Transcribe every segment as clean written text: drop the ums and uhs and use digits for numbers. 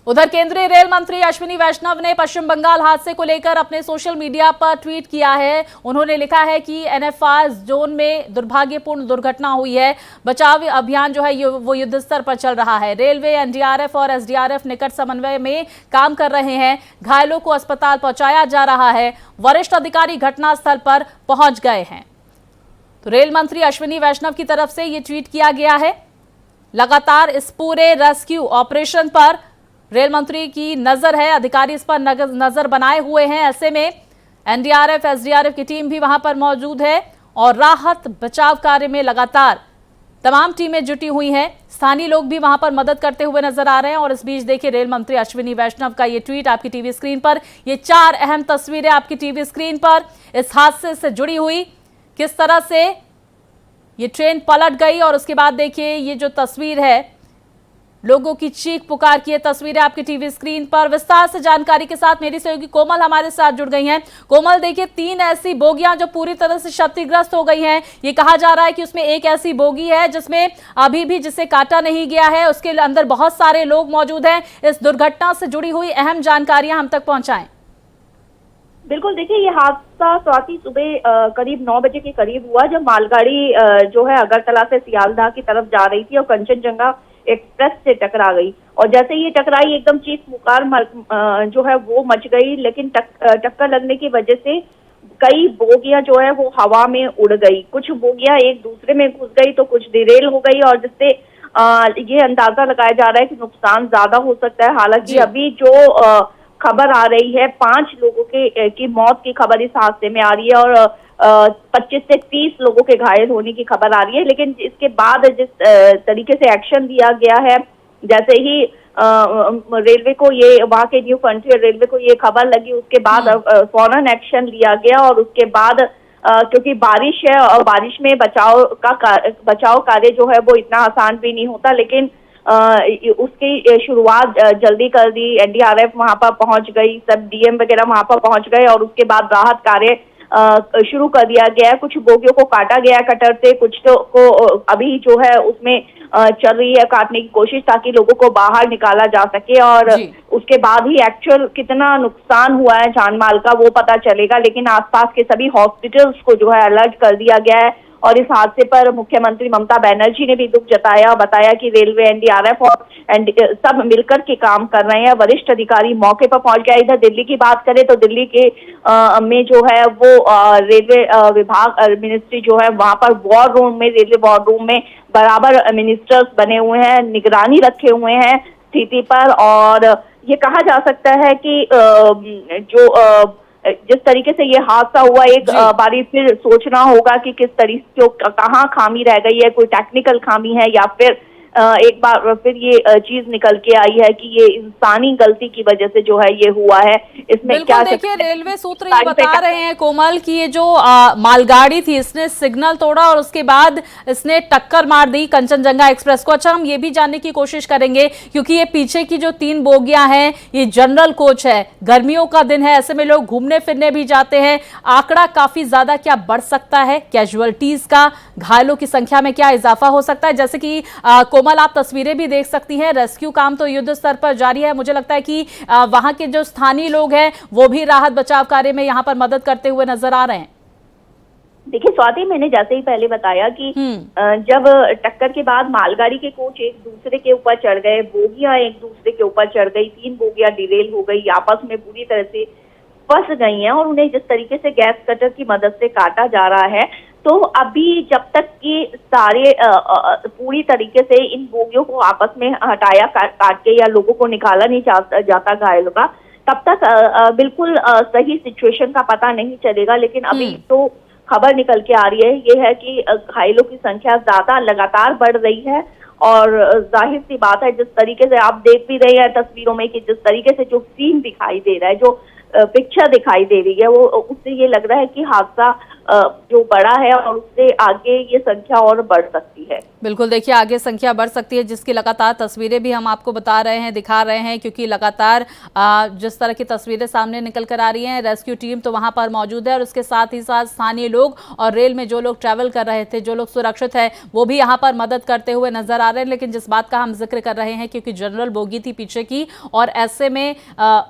उधर केंद्रीय रेल मंत्री अश्विनी वैष्णव ने पश्चिम बंगाल हादसे को लेकर अपने सोशल मीडिया पर ट्वीट किया है। उन्होंने लिखा है कि एनएफआर जोन में दुर्भाग्यपूर्ण दुर्घटना हुई है। बचाव अभियान जो है वो युद्ध स्तर पर चल रहा है। रेलवे, एनडीआरएफ और एसडीआरएफ निकट समन्वय में काम कर रहे हैं। घायलों को अस्पताल पहुंचाया जा रहा है। वरिष्ठ अधिकारी घटनास्थल पर पहुंच गए हैं। तो रेल मंत्री अश्विनी वैष्णव की तरफ से ये ट्वीट किया गया है। लगातार इस पूरे रेस्क्यू ऑपरेशन पर रेल मंत्री की नजर है, अधिकारी इस पर नजर बनाए हुए हैं। ऐसे में एनडीआरएफ, एसडीआरएफ की टीम भी वहां पर मौजूद है और राहत बचाव कार्य में लगातार तमाम टीमें जुटी हुई हैं। स्थानीय लोग भी वहां पर मदद करते हुए नजर आ रहे हैं। और इस बीच देखिए रेल मंत्री अश्विनी वैष्णव का ये ट्वीट आपकी टीवी स्क्रीन पर। ये 4 अहम तस्वीरें आपकी टीवी स्क्रीन पर इस हादसे से जुड़ी हुई, किस तरह से ये ट्रेन पलट गई और उसके बाद देखिए ये जो तस्वीर है, लोगों की चीख पुकार की तस्वीरें आपकी टीवी स्क्रीन पर। विस्तार से जानकारी के साथ मेरी सहयोगी कोमल हमारे साथ जुड़ गई हैं। कोमल, देखिए 3 ऐसी बोगियां जो पूरी तरह से क्षतिग्रस्त हो गई हैं। ये कहा जा रहा है कि उसमें एक ऐसी बोगी है जिसमें अभी भी जिसे काटा नहीं गया है, उसके अंदर बहुत सारे लोग मौजूद हैं। इस दुर्घटना से जुड़ी हुई अहम जानकारियां हम तक पहुंचाएं। बिल्कुल, देखिए ये हादसा स्वाति सुबह करीब 9 बजे के करीब हुआ, जब मालगाड़ी जो है अगरतला से सियालदह की तरफ जा रही थी और कंचनजंगा एक्सप्रेस से टकरा गई। और जैसे ये टकराई एकदम चीख पुकार जो है वो मच गई। लेकिन टक्कर लगने की वजह से कई बोगियां जो है वो हवा में उड़ गई। कुछ बोगियां एक दूसरे में घुस गई तो कुछ डिरेल हो गई, और जिससे ये अंदाजा लगाया जा रहा है कि नुकसान ज्यादा हो सकता है। हालांकि अभी जो खबर आ रही है 5 लोगों की मौत की खबर इस हादसे में आ रही है और 25 से 30 लोगों के घायल होने की खबर आ रही है। लेकिन इसके बाद जिस तरीके से एक्शन लिया गया है, जैसे ही रेलवे को ये, वहाँ के न्यू फ्रंटियर रेलवे को ये खबर लगी, उसके बाद फौरन एक्शन लिया गया। और उसके बाद क्योंकि बारिश है और बारिश में बचाव कार्य जो है वो इतना आसान भी नहीं होता, लेकिन उसकी शुरुआत जल्दी कर दी। एनडीआरएफ वहां पर पहुंच गई, सब डीएम वगैरह वहां पर पहुंच गए और उसके बाद राहत कार्य शुरू कर दिया गया है। कुछ बोगियों को काटा गया कटर से, कुछ को अभी जो है उसमें चल रही है काटने की कोशिश, ताकि लोगों को बाहर निकाला जा सके। और उसके बाद ही एक्चुअल कितना नुकसान हुआ है जान माल का वो पता चलेगा। लेकिन आसपास के सभी हॉस्पिटल्स को जो है अलर्ट कर दिया गया है। और इस हादसे पर मुख्यमंत्री ममता बनर्जी ने भी दुख जताया और बताया कि रेलवे, एनडीआरएफ और सब मिलकर के काम कर रहे हैं। वरिष्ठ अधिकारी मौके पर पहुंच गया। इधर दिल्ली की बात करें तो दिल्ली के में जो है वो रेलवे विभाग मिनिस्ट्री जो है वहां पर वॉर रूम में, रेलवे वॉर रूम में बराबर मिनिस्टर्स बने हुए हैं, निगरानी रखे हुए हैं स्थिति पर। और ये कहा जा सकता है कि जिस तरीके से ये हादसा हुआ, एक बारी फिर सोचना होगा कि किस तरीके कहाँ खामी रह गई है, कोई टेक्निकल खामी है या फिर एक बार फिर ये चीज निकल के आई है कि ये इंसानी गलती की वजह से जो है ये हुआ है। इसमें क्या देखिए रेलवे सूत्र ये बता रहे हैं कोमल कि ये जो मालगाड़ी थी इसने सिग्नल तोड़ा और उसके बाद इसने टक्कर मार दी कंचनजंगा एक्सप्रेस को। अच्छा, हम ये भी जानने की कोशिश करेंगे क्योंकि ये पीछे की जो 3 बोगियां हैं ये जनरल कोच है, गर्मियों का दिन है, ऐसे में लोग घूमने फिरने भी जाते हैं। आंकड़ा काफी ज्यादा क्या बढ़ सकता है कैजुअलिटीज का, घायलों की संख्या में क्या इजाफा हो सकता है? जैसे कि कोमल आप तस्वीरें भी देख सकती हैं, रेस्क्यू काम तो युद्ध स्तर पर जारी है। मुझे लगता है कि वहां के जो स्थानीय लोग हैं वो भी राहत बचाव कार्य में यहां पर मदद करते हुए नजर आ रहे हैं। देखिए स्वाति, मैंने जैसे ही पहले बताया कि जब टक्कर के बाद मालगाड़ी के कोच एक दूसरे के ऊपर चढ़ गए, बोगियां एक दूसरे के ऊपर चढ़ गई, 3 बोगियां डिरेल हो गई, आपस में पूरी तरह से फंस गई हैं और उन्हें जिस तरीके से गैस कटर की मदद से काटा जा रहा है, तो अभी जब तक कि सारे पूरी तरीके से इन बोगियों को आपस में हटाया काट के या लोगों को निकाला नहीं जाता घायलों का, तब तक बिल्कुल सही सिचुएशन का पता नहीं चलेगा। लेकिन अभी तो खबर निकल के आ रही है ये है कि घायलों की संख्या ज्यादा लगातार बढ़ रही है। और जाहिर सी बात है, जिस तरीके से आप देख भी रहे हैं तस्वीरों में कि जिस तरीके से जो सीन दिखाई दे रहा है, जो पिक्चर दिखाई दे रही है, वो उससे ये लग रहा है कि हादसा जो बड़ा है और उससे आगे ये संख्या और बढ़ सकती है। बिल्कुल, देखिए आगे संख्या बढ़ सकती है, जिसकी लगातार तस्वीरें भी हम आपको बता रहे हैं, दिखा रहे हैं, क्योंकि लगातार जिस तरह की तस्वीरें सामने निकल कर आ रही हैं, रेस्क्यू टीम तो वहां पर मौजूद है और उसके साथ ही साथ स्थानीय लोग और रेल में जो लोग ट्रैवल कर रहे थे, जो लोग सुरक्षित है, वो भी यहाँ पर मदद करते हुए नजर आ रहे हैं। लेकिन जिस बात का हम जिक्र कर रहे हैं, क्योंकि जनरल बोगी थी पीछे की, और ऐसे में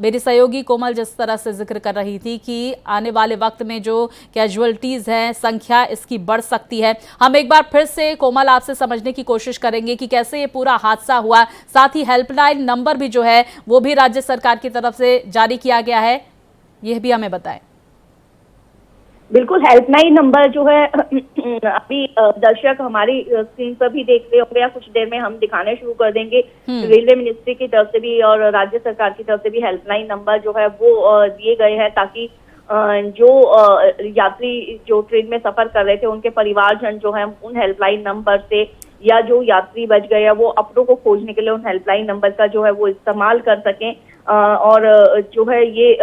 मेरी सहयोगी कोमल जिस तरह से जिक्र कर रही थी कि आने वाले वक्त में जो कैजुअलिटीज हैं, संख्या इसकी बढ़ सकती है। हम एक बार फिर से कोमल आपसे समझने की कोशिश करेंगे कि कैसे ये पूरा हादसा हुआ, साथ ही हेल्पलाइन नंबर भी जो है वो भी राज्य सरकार की तरफ से जारी किया गया है, यह भी हमें बताएं। बिल्कुल, हेल्पलाइन नंबर जो है अभी दर्शक हमारी स्क्रीन पर भी देख रहे होंगे या कुछ देर में हम दिखाने शुरू कर देंगे। रेलवे मिनिस्ट्री की तरफ से भी और राज्य सरकार की तरफ से भी हेल्पलाइन नंबर जो है वो दिए गए हैं, ताकि जो यात्री जो ट्रेन में सफर कर रहे थे उनके परिवारजन जो है उन हेल्पलाइन नंबर से, या जो यात्री बच गए वो अपनों को खोजने के लिए उन हेल्पलाइन नंबर का जो है वो इस्तेमाल कर सकें और जो है ये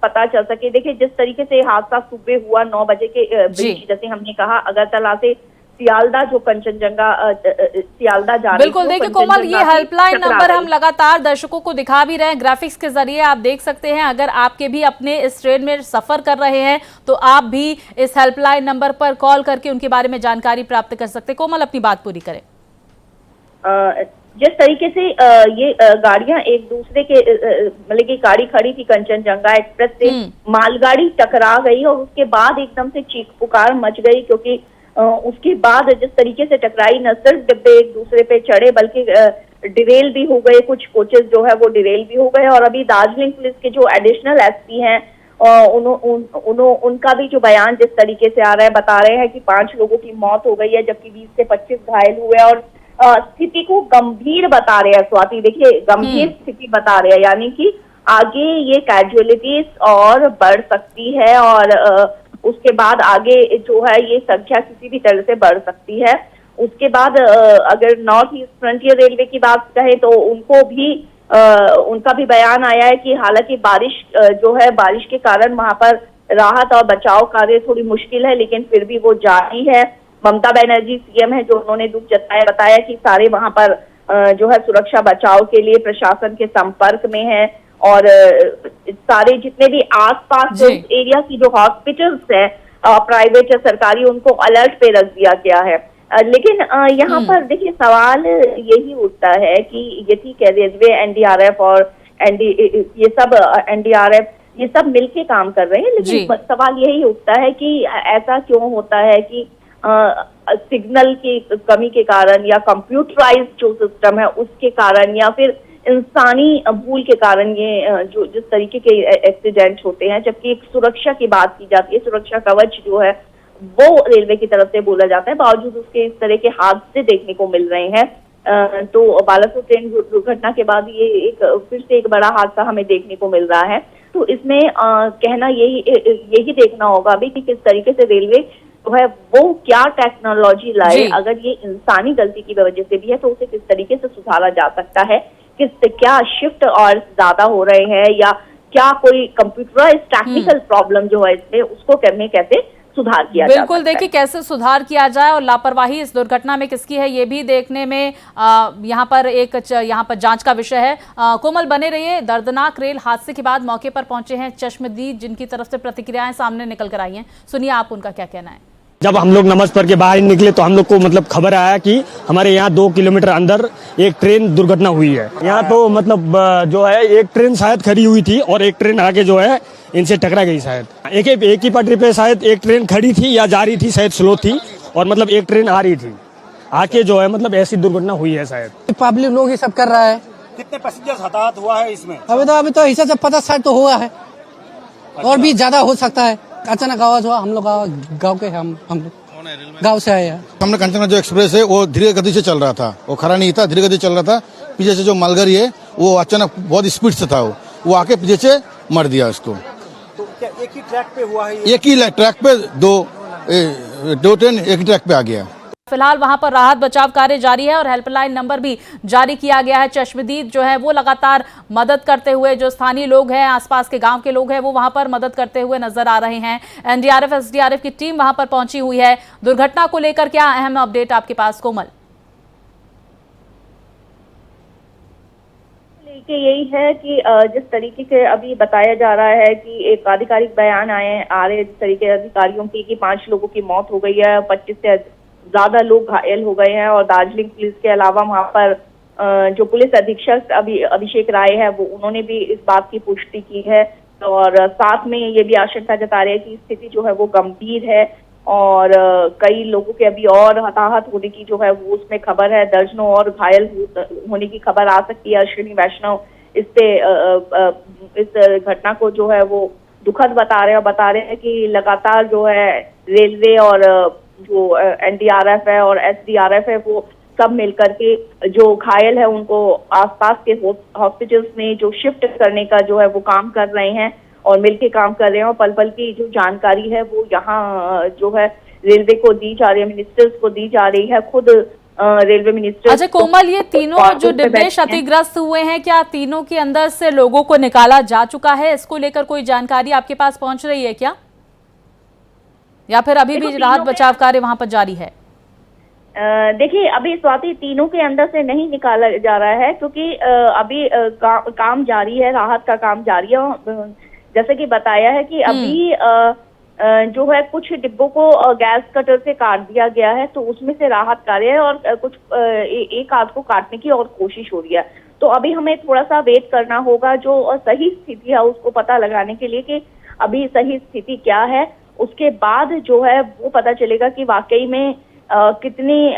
पता चल सके। देखिए, जिस तरीके से हादसा सुबह हुआ 9 बजे के बीच, जैसे हमने कहा अगरतला से सियालदा जो कंचनजंगा सियालदा जा रही, बिल्कुल देखिए कोमल, ये हेल्पलाइन नंबर हम लगातार दर्शकों को दिखा भी रहे हैं, ग्राफिक्स के जरिए आप देख सकते हैं। अगर आपके भी अपने इस ट्रेन में सफर कर रहे हैं तो आप भी इस हेल्पलाइन नंबर पर कॉल करके उनके बारे में जानकारी प्राप्त कर सकते हैं। कोमल, अपनी बात पूरी करें। जिस तरीके से ये गाड़ियां एक दूसरे के मतलब की गाड़ी खड़ी थी कंचनजंगा एक्सप्रेस से, मालगाड़ी टकरा गई और उसके बाद एकदम से चीख पुकार मच गई, क्योंकि उसके बाद जिस तरीके से टकराई, न सिर्फ डिब्बे एक दूसरे पे चढ़े बल्कि डिरेल भी हो गए, कुछ कोचेस जो है वो डिरेल भी हो गए। और अभी दार्जिलिंग पुलिस के जो एडिशनल एसपी हैं उनका भी जो बयान जिस तरीके से आ रहा है, बता रहे हैं कि 5 लोगों की मौत हो गई है जबकि 20 से 25 घायल हुए और स्थिति को गंभीर बता रहे हैं। स्वाति, देखिए गंभीर स्थिति बता रहे हैं, यानी कि आगे ये कैजुअलिटीज और बढ़ सकती है और उसके बाद आगे जो है ये संख्या किसी भी तरह से बढ़ सकती है। उसके बाद अगर नॉर्थ ईस्ट फ्रंटियर रेलवे की बात कहें तो उनका भी बयान आया है कि हालांकि बारिश जो है, बारिश के कारण वहां पर राहत और बचाव कार्य थोड़ी मुश्किल है, लेकिन फिर भी वो जारी है। ममता बनर्जी सीएम है, जो उन्होंने दुख जताया, बताया कि सारे वहां पर जो है सुरक्षा बचाव के लिए प्रशासन के संपर्क में है और सारे जितने भी आसपास एरिया की जो हॉस्पिटल्स है प्राइवेट या सरकारी, उनको अलर्ट पे रख दिया गया है। लेकिन यहाँ पर देखिए सवाल यही उठता है कि ये ठीक है, रेलवे, एनडीआरएफ और ये सब एनडीआरएफ ये सब मिलके काम कर रहे हैं, लेकिन सवाल यही उठता है कि ऐसा क्यों होता है कि सिग्नल की कमी के कारण या कंप्यूटराइज्ड जो सिस्टम है उसके कारण या फिर इंसानी भूल के कारण ये जो जिस तरीके के एक्सीडेंट होते हैं। जबकि एक सुरक्षा की बात की जाती है, सुरक्षा कवच जो है वो रेलवे की तरफ से बोला जाता है, बावजूद उसके इस तरह के हादसे देखने को मिल रहे हैं। तो बालासोर ट्रेन दुर्घटना के बाद ये फिर से एक बड़ा हादसा हमें देखने को मिल रहा है। तो इसमें कहना यही देखना होगा अभी कि किस तरीके से रेलवे जो है वो क्या टेक्नोलॉजी लाए। अगर ये इंसानी गलती की वजह से भी है तो उसे किस तरीके से सुधारा जा सकता है, क्या शिफ्ट और ज्यादा हो रहे हैं या क्या कोई कंप्यूटराइज्ड टेक्निकल प्रॉब्लम जो है इसमें, उसको कैसे सुधार किया जाए। बिल्कुल, देखिए कैसे सुधार किया जाए और लापरवाही इस दुर्घटना में किसकी है ये भी देखने में यहाँ पर जांच का विषय है। कोमल, बने रहिए। दर्दनाक रेल हादसे के बाद मौके पर पहुंचे हैं चश्मदीद, जिनकी तरफ से प्रतिक्रियाएं सामने निकल कर आई हैं। सुनिए आप उनका क्या कहना है। जब हम लोग नमाज पढ़ के बाहर निकले तो हम लोग को मतलब खबर आया कि हमारे यहाँ 2 किलोमीटर अंदर एक ट्रेन दुर्घटना हुई है। यहाँ तो मतलब जो है एक ट्रेन शायद खड़ी हुई थी और एक ट्रेन आगे जो है इनसे टकरा गई। शायद एक ही पटरी पे शायद एक ट्रेन खड़ी थी या जा रही थी, शायद स्लो थी और मतलब एक ट्रेन आ रही थी, आके जो है मतलब ऐसी दुर्घटना हुई है। शायद पब्लिक लोग ये सब कर रहा है। कितने पैसेंजर हताहत हुआ है इसमें? अभी तो हिसाब से 50-60 तो हुआ है और भी ज्यादा हो सकता है। अचानक आवाज हुआ, हम लोग गाँव के हम गाँव से आए हैं। हमने कंचना जो एक्सप्रेस है वो धीरे गति से चल रहा था, वो खड़ा नहीं था, धीरे गति चल रहा था। पीछे से जो मालगाड़ी है वो अचानक बहुत स्पीड से था, वो आके पीछे से मर दिया उसको। तो क्या एक ही ट्रैक पे हुआ है? एक ही ट्रैक पे दो ट्रेन एक ही ट्रैक पे आ गया। फिलहाल वहां पर राहत बचाव कार्य जारी है और हेल्पलाइन नंबर भी जारी किया गया है। चश्मदीद जो है वो लगातार मदद करते हुए, जो स्थानीय लोग हैं, आसपास के गांव के लोग हैं, वो वहां पर मदद करते हुए नजर आ रहे हैं। एनडीआरएफ, एसडीआरएफ की टीम वहां पर पहुंची हुई है। दुर्घटना को लेकर क्या अहम अपडेट आपके पास कोमल? कि यही है कि जिस तरीके से अभी बताया जा रहा है कि एक आधिकारिक बयान आ रहे जिस तरीके अधिकारियों की कि 5 लोगों की मौत हो गई है, 25 से ज्यादा लोग घायल हो गए हैं और दार्जिलिंग पुलिस के अलावा वहां पर जो पुलिस अधीक्षक अभिषेक राय है वो उन्होंने भी इस बात की पुष्टि की है और साथ में ये भी आशंका जता रहे हैं कि स्थिति जो है वो गंभीर है और कई लोगों के अभी और हताहत होने की जो है वो उसमें खबर है। दर्जनों और घायल होने की खबर आ सकती है। अश्विनी वैष्णव इस घटना को जो है वो दुखद बता रहे हैं कि लगातार जो है रेलवे और जो एनडीआरएफ है और एसडीआरएफ है वो सब मिलकर के जो घायल है उनको आसपास के हॉस्पिटल्स में जो शिफ्ट करने का जो है वो काम कर रहे हैं और मिलके काम कर रहे हैं और पल पल की जो जानकारी है वो यहाँ जो है रेलवे को दी जा रही है, मिनिस्टर्स को दी जा रही है। खुद रेलवे मिनिस्टर। अच्छा कोमल, ये तीनों जो डिब्बे क्षतिग्रस्त हुए हैं, क्या तीनों के अंदर से लोगों को निकाला जा चुका है? इसको लेकर कोई जानकारी आपके पास पहुंच रही है क्या, या फिर अभी भी राहत बचाव कार्य वहां पर जारी है? देखिए, अभी स्वाति तीनों के अंदर से नहीं निकाला जा रहा है क्योंकि अभी काम जारी है, राहत का काम जारी है। जैसे कि बताया है कि अभी जो है कुछ डिब्बों को गैस कटर से काट दिया गया है, तो उसमें से राहत कार्य है और कुछ एक आध को काटने की और कोशिश हो रही है। तो अभी हमें थोड़ा सा वेट करना होगा जो सही स्थिति है उसको पता लगाने के लिए कि अभी सही स्थिति क्या है। उसके बाद जो है वो पता चलेगा कि वाकई में कितनी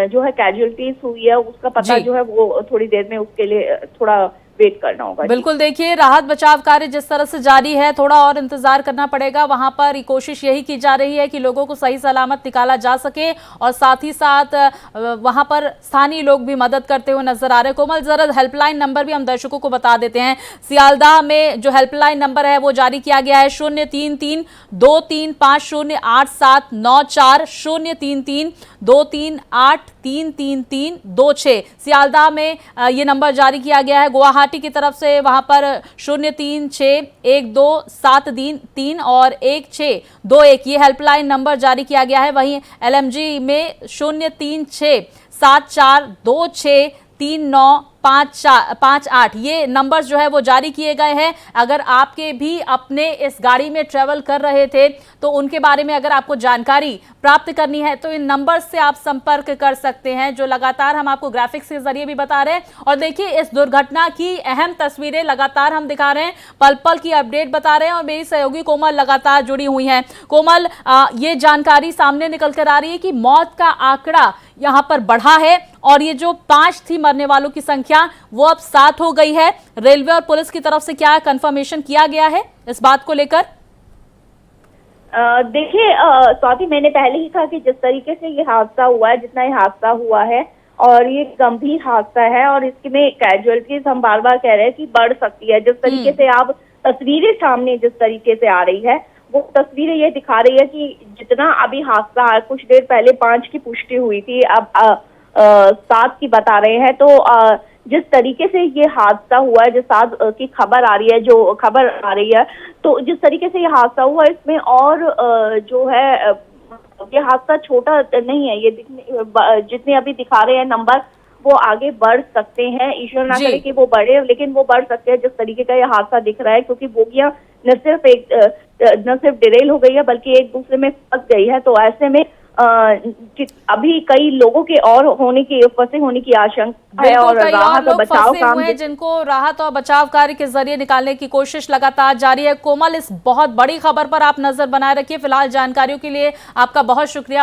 जो है कैजुअलिटीज हुई है, उसका पता जो है वो थोड़ी देर में उसके लिए थोड़ा वेट करना होगा। बिल्कुल, देखिए राहत बचाव कार्य जिस तरह से जारी है, थोड़ा और इंतजार करना पड़ेगा। वहां पर कोशिश यही की जा रही है कि लोगों को सही सलामत निकाला जा सके और साथ ही साथ वहां पर स्थानीय लोग भी मदद करते हुए नजर आ रहे हैं। कोमल, जरा हेल्पलाइन नंबर भी हम दर्शकों को बता देते हैं। सियालदाह में जो हेल्पलाइन नंबर है वो जारी किया गया है 033-23508794 033-23833326। सियालदाह में ये नंबर जारी किया गया है। गुवाहाटी की तरफ से वहां पर 0361273 और 1621 ये हेल्पलाइन नंबर जारी किया गया है। वहीं एलएमजी में 03674263958 ये नंबर्स जो है वो जारी किए गए हैं। अगर आपके भी अपने इस गाड़ी में ट्रेवल कर रहे थे तो उनके बारे में अगर आपको जानकारी प्राप्त करनी है तो इन नंबर्स से आप संपर्क कर सकते हैं, जो लगातार हम आपको ग्राफिक्स के जरिए भी बता रहे हैं। और देखिए इस दुर्घटना की अहम तस्वीरें लगातार हम दिखा रहे हैं, पल पल की अपडेट बता रहे हैं और मेरी सहयोगी कोमल लगातार जुड़ी हुई हैं। कोमल, ये जानकारी सामने निकल कर आ रही है कि मौत का आंकड़ा यहाँ पर बढ़ा है और ये जो 5 थी मरने वालों की संख्या वो अब 7 हो गई है। रेलवे और पुलिस की तरफ से क्या कंफर्मेशन किया गया है इस बात को लेकर? देखिए स्वाति, मैंने पहले ही कहा कि जिस तरीके से ये हादसा हुआ है, जितना ये हादसा हुआ है और ये गंभीर हादसा है और इसमें कैजुअलिटीज हम बार बार कह रहे हैं कि बढ़ सकती है। जिस तरीके से आप तस्वीरें सामने जिस तरीके से आ रही है वो तस्वीरें ये दिखा रही है कि जितना अभी हादसा है, कुछ देर पहले 5 की पुष्टि हुई थी, अब 7 की बता रहे हैं। तो जिस तरीके से ये हादसा हुआ है, जिस 7 की खबर आ रही है, जो खबर आ रही है, तो जिस तरीके से ये हादसा हुआ इसमें और जो है ये हादसा छोटा नहीं है। ये जितने अभी दिखा रहे हैं नंबर वो आगे बढ़ सकते हैं। ईश्वर ना करे कि वो बढ़े, लेकिन वो बढ़ सकते हैं जिस तरीके का ये हादसा दिख रहा है, क्योंकि बोगियां न सिर्फ डिरेल हो गई है बल्कि एक दूसरे में फंस गई है। तो ऐसे में अभी कई लोगों के और फंसे होने की आशंका है और राहत और बचाव काम जिनको राहत और बचाव कार्य के जरिए निकालने की कोशिश लगातार जारी है। कोमल, इस बहुत बड़ी खबर पर आप नजर बनाए रखिए। फिलहाल जानकारियों के लिए आपका बहुत शुक्रिया।